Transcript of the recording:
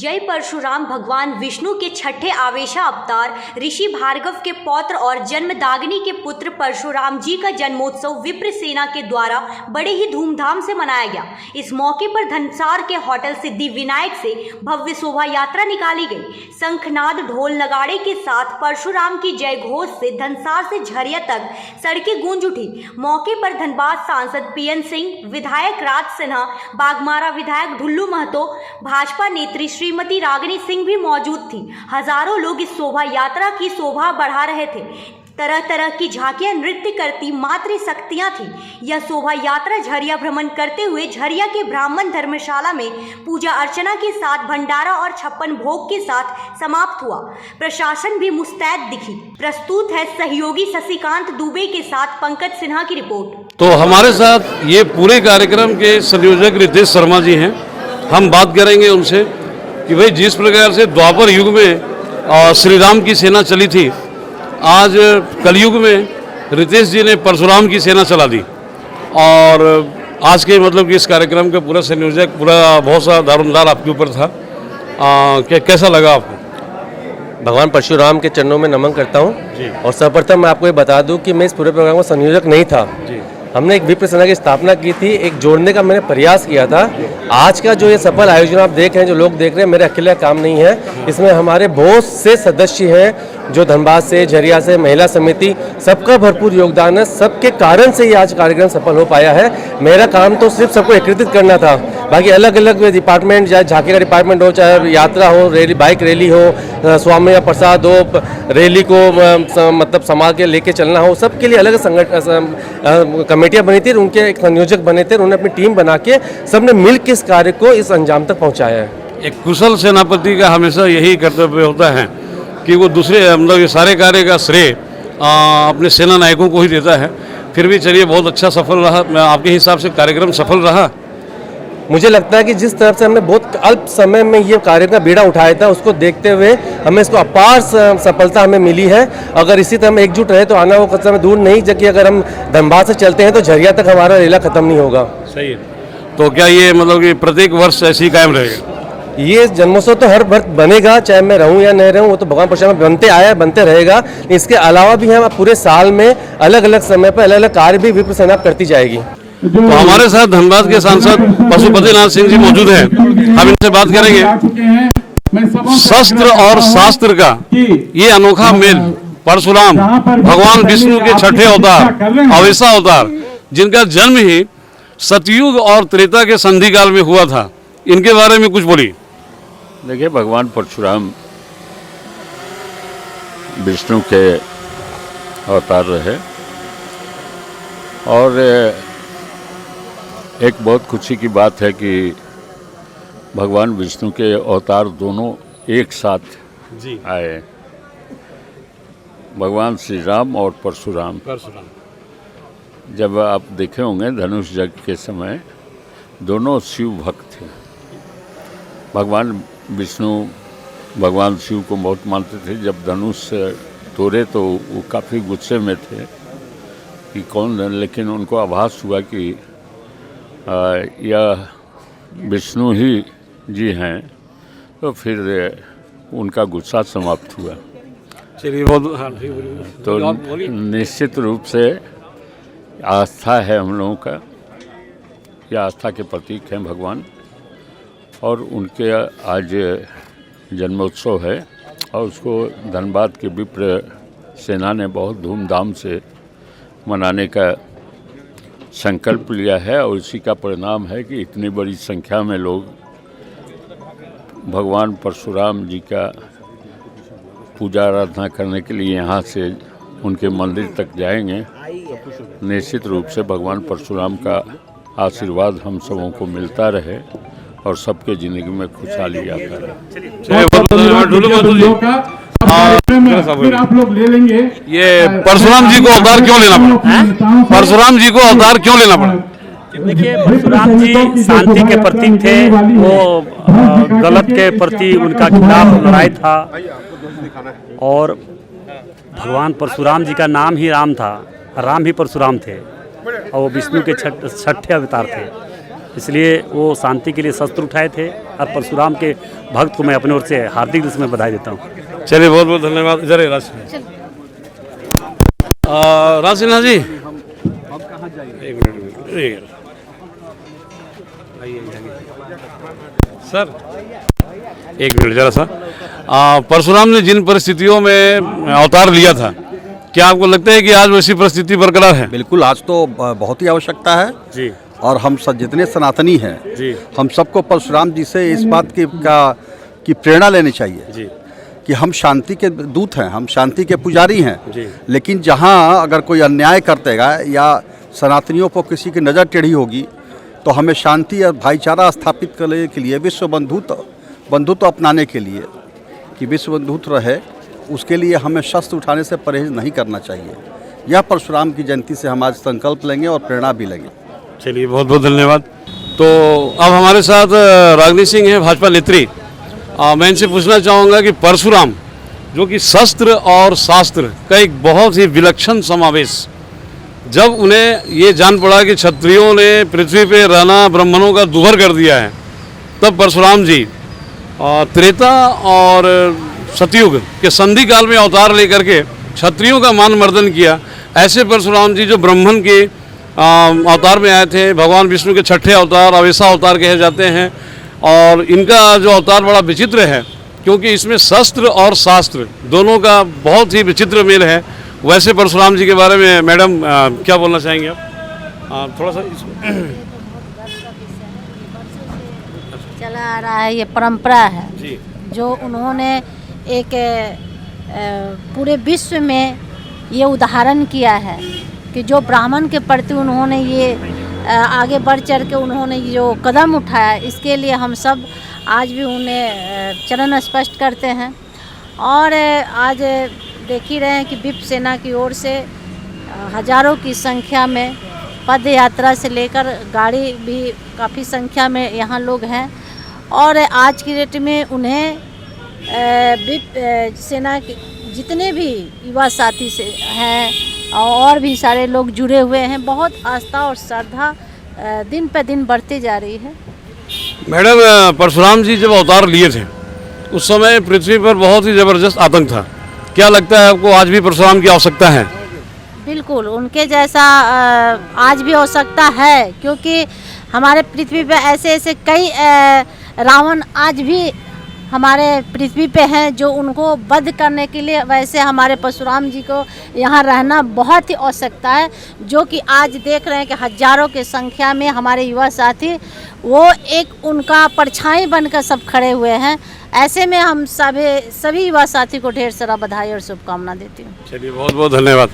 जय परशुराम भगवान विष्णु के छठे आवेशा अवतार ऋषि भार्गव के पौत्र और जन्मदाग्नि के पुत्र परशुराम जी का जन्मोत्सव विप्र सेना के द्वारा बड़े ही धूमधाम से मनाया गया। इस मौके पर धनसार के होटल सिद्धि विनायक से भव्य शोभा यात्रा निकाली गई। शंखनाद ढोल नगाड़े के साथ परशुराम की जय घोष से धनसार से झरिया तक सड़कें गूंज उठी। मौके पर धनबाद सांसद पीएन सिंह, विधायक राज सिन्हा, बागमारा विधायक ढुल्लू महतो, भाजपा नेत्री श्रीमती रागिनी सिंह भी मौजूद थी। हजारों लोग इस शोभा यात्रा की शोभा बढ़ा रहे थे। तरह तरह की झांकियां नृत्य करती मातृ शक्तियां थी। यह शोभा यात्रा झरिया भ्रमण करते हुए झरिया के ब्राह्मण धर्मशाला में पूजा अर्चना के साथ भंडारा और 56 भोग के साथ समाप्त हुआ। प्रशासन भी मुस्तैद दिखी। प्रस्तुत है सहयोगी शशिकांत दुबे के साथ पंकज सिन्हा की रिपोर्ट। तो हमारे साथ ये पूरे कार्यक्रम के संयोजक रितेश शर्मा जी हैं। हम बात करेंगे उनसे कि भाई जिस प्रकार से द्वापर युग में श्री राम की सेना चली थी, आज कलयुग में रितेश जी ने परशुराम की सेना चला दी। और आज के मतलब कि इस कार्यक्रम का पूरा संयोजक पूरा बहुत सा दारोमदार आपके ऊपर था। कैसा लगा आपको? भगवान परशुराम के चरणों में नमन करता हूँ। और सर्वप्रथम मैं आपको ये बता दूं कि मैं इस पूरे प्रोग्राम का संयोजक नहीं था। हमने एक विप्र सेना की स्थापना की थी, एक जोड़ने का मैंने प्रयास किया था। आज का जो ये सफल आयोजन आप देख रहे हैं, जो लोग देख रहे हैं, मेरे अकेले काम नहीं है। इसमें हमारे बहुत से सदस्य हैं जो धनबाद से, झरिया से, महिला समिति, सबका भरपूर योगदान है। सबके कारण से ये आज कार्यक्रम सफल हो पाया है। मेरा काम तो सिर्फ सबको एकत्रित करना था। बाकी अलग अलग डिपार्टमेंट, चाहे झांकी का डिपार्टमेंट हो, चाहे यात्रा हो, रैली, बाइक रैली हो, स्वामी प्रसाद हो, रैली को मतलब संभाल के लेके चलना हो, सबके लिए अलग कमेटियां बनी थी, उनके एक संयोजक बने थे। उन्होंने अपनी टीम बना के सबने मिल के इस कार्य को इस अंजाम तक पहुंचाया है। एक कुशल सेनापति का हमेशा यही कर्तव्य होता है कि वो दूसरे मतलब ये सारे कार्य का श्रेय अपने सेना नायकों को ही देता है। फिर भी चलिए, बहुत अच्छा सफल रहा। आपके हिसाब से कार्यक्रम सफल रहा? मुझे लगता है कि जिस तरफ से हमने बहुत अल्प समय में ये कार्य का बीड़ा उठाया था, उसको देखते हुए हमें इसको अपार सफलता हमें मिली है। अगर इसी तरह हम एकजुट रहे तो आना वो कदम दूर नहीं, जबकि अगर हम धनबाद से चलते हैं तो झरिया तक हमारा रेला खत्म नहीं होगा। सही है। तो क्या ये मतलब कि प्रत्येक वर्ष ऐसी कायम रहेगा? ये जन्मोत्सव तो हर वर्ष बनेगा, चाहे मैं रहूं या नहीं रहूं, वो तो भगवान परशुराम बनते आया, बनते रहेगा। इसके अलावा भी हम पूरे साल में अलग अलग समय पर अलग अलग कार्य भी विप्र सेना करती जाएगी। तो हमारे साथ धनबाद के सांसद पशुपतिनाथ सिंह जी मौजूद हैं। हम इनसे बात करेंगे शस्त्र और शास्त्र का ये अनोखा मेल। परशुराम भगवान विष्णु के छठे अवतार, आवेशा अवतार, जिनका जन्म ही सतयुग और त्रेता के संधि काल में हुआ था, इनके बारे में कुछ बोलिए। देखिए, भगवान परशुराम विष्णु के अवतार रहे और एक बहुत खुशी की बात है कि भगवान विष्णु के अवतार दोनों एक साथ आए, भगवान श्री राम और परशुराम। जब आप देखे होंगे धनुष यज्ञ के समय दोनों शिव भक्त थे। भगवान विष्णु भगवान शिव को बहुत मानते थे। जब धनुष तोड़े तो वो काफ़ी गुस्से में थे कि कौन, लेकिन उनको आभास हुआ कि यह विष्णु ही जी हैं, तो फिर उनका गुस्सा समाप्त हुआ। चलिए, बहुत तो निश्चित रूप से आस्था है हम लोगों का, यह आस्था के प्रतीक हैं भगवान। और उनके आज जन्मोत्सव है और उसको धनबाद के विप्र सेना ने बहुत धूमधाम से मनाने का संकल्प लिया है। और इसी का परिणाम है कि इतनी बड़ी संख्या में लोग भगवान परशुराम जी का पूजा आराधना करने के लिए यहाँ से उनके मंदिर तक जाएंगे। निश्चित रूप से भगवान परशुराम का आशीर्वाद हम सबों को मिलता रहे और सबके जिंदगी में खुशहाली आता रहे। फिर आप लोग ले लेंगे। ये परशुराम जी को अवतार क्यों लेना पड़ा? परशुराम जी को अवतार क्यों लेना पड़ा? देखिए, परशुराम जी शांति के प्रतीक थे। वो गलत के प्रति उनका खिलाफ लड़ाई था और भगवान परशुराम जी का नाम ही राम था, राम ही परशुराम थे और वो विष्णु के छठे अवतार थे। इसलिए वो शांति के लिए शस्त्र उठाए थे और परशुराम के भक्त को मैं अपने ओर से हार्दिक रूप में बधाई देता हूँ। चलिए बहुत बहुत धन्यवाद। इधर है राज सिन्हा जी, एक मिनट सर, एक मिनट जरा सा। परशुराम ने जिन परिस्थितियों में अवतार लिया था, क्या आपको लगता है कि आज वैसी परिस्थिति बरकरार है? बिल्कुल, आज तो बहुत ही आवश्यकता है जी। और हम सब जितने सनातनी हैं जी। हम सबको परशुराम जी से इस बात की प्रेरणा लेनी चाहिए जी। कि हम शांति के दूत हैं, हम शांति के पुजारी हैं। जी। लेकिन जहाँ अगर कोई अन्याय करतेगा या सनातनियों पर किसी की नज़र टेढ़ी होगी तो हमें शांति और भाईचारा स्थापित करने के लिए, विश्व बंधुत्व अपनाने के लिए, कि विश्व बंधुत्व रहे, उसके लिए हमें शस्त्र उठाने से परहेज नहीं करना चाहिए। यह परशुराम की जयंती से हम आज संकल्प लेंगे और प्रेरणा भी लेंगे। चलिए बहुत बहुत धन्यवाद। तो अब हमारे साथ रागिनी सिंह है, भाजपा नेत्री। मैं इनसे पूछना चाहूँगा कि परशुराम जो कि शस्त्र और शास्त्र का एक बहुत ही विलक्षण समावेश, जब उन्हें ये जान पड़ा कि क्षत्रियों ने पृथ्वी पे रहना ब्राह्मणों का दुभर कर दिया है, तब परशुराम जी त्रेता और सतयुग के संधि काल में अवतार लेकर के क्षत्रियों का मान मर्दन किया। ऐसे परशुराम जी जो ब्राह्मण के अवतार में आए थे, भगवान विष्णु के छठे अवतार अवेसा अवतार कहे जाते हैं, और इनका जो अवतार बड़ा विचित्र है क्योंकि इसमें शस्त्र और शास्त्र दोनों का बहुत ही विचित्र मेल है। वैसे परशुराम जी के बारे में मैडम क्या बोलना चाहेंगे आप? थोड़ा सा चला आ रहा है, ये परंपरा है जी। जो उन्होंने एक पूरे विश्व में ये उदाहरण किया है कि जो ब्राह्मण के प्रति उन्होंने ये आगे बढ़ चढ़ के उन्होंने जो कदम उठाया, इसके लिए हम सब आज भी उन्हें चरण स्पष्ट करते हैं। और आज देख ही रहे हैं कि विप सेना की ओर से हजारों की संख्या में पद यात्रा से लेकर गाड़ी भी काफ़ी संख्या में यहाँ लोग हैं। और आज की डेट में उन्हें विप सेना के जितने भी युवा साथी से हैं और भी सारे लोग जुड़े हुए हैं, बहुत आस्था और श्रद्धा दिन पे दिन बढ़ती जा रही है। मैडम, परशुराम जी जब अवतार लिए थे उस समय पृथ्वी पर बहुत ही ज़बरदस्त आतंक था। क्या लगता है आपको आज भी परशुराम की आवश्यकता है? बिल्कुल, उनके जैसा आज भी आवश्यकता है, क्योंकि हमारे पृथ्वी पे ऐसे ऐसे कई रावण आज भी हमारे पृथ्वी पे हैं जो उनको वध करने के लिए, वैसे हमारे परशुराम जी को यहाँ रहना बहुत ही आवश्यकता है, जो कि आज देख रहे हैं कि हजारों की संख्या में हमारे युवा साथी वो एक उनका परछाई बनकर सब खड़े हुए हैं। ऐसे में हम सभी युवा साथी को ढेर सारा बधाई और शुभकामना देती हूँ। चलिए बहुत बहुत धन्यवाद।